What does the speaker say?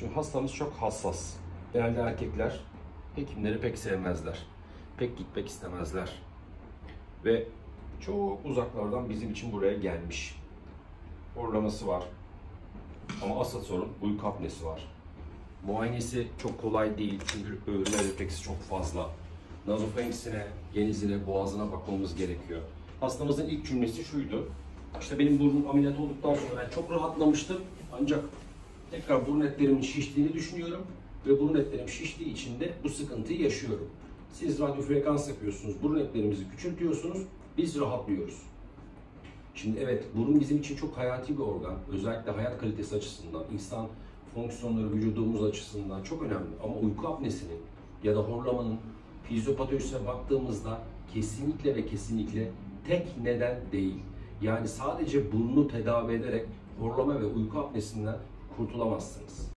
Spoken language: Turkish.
Şimdi hastamız çok hassas. Genelde erkekler hekimleri pek sevmezler. Pek gitmek istemezler. Ve çok uzaklardan bizim için buraya gelmiş. Horlaması var. Ama asıl sorun uyku apnesi var. Muayenesi çok kolay değil çünkü öğrenme refleksi çok fazla. Nazofrengisine, genizine, boğazına bakmamız gerekiyor. Hastamızın ilk cümlesi şuydu. İşte benim burnum ameliyat olduktan sonra ben çok rahatlamıştım. Ancak tekrar burun etlerimin şiştiğini düşünüyorum. Ve burun etlerim şiştiği için de bu sıkıntıyı yaşıyorum. Siz radyo frekans yapıyorsunuz, burun etlerimizi küçültüyorsunuz, biz rahatlıyoruz. Şimdi evet, burun bizim için çok hayati bir organ. Özellikle hayat kalitesi açısından, insan fonksiyonları vücudumuz açısından çok önemli. Ama uyku apnesinin ya da horlamanın fizyopatolojisine baktığımızda kesinlikle ve kesinlikle tek neden değil. Yani sadece burnu tedavi ederek horlama ve uyku apnesinden kurtulamazsınız.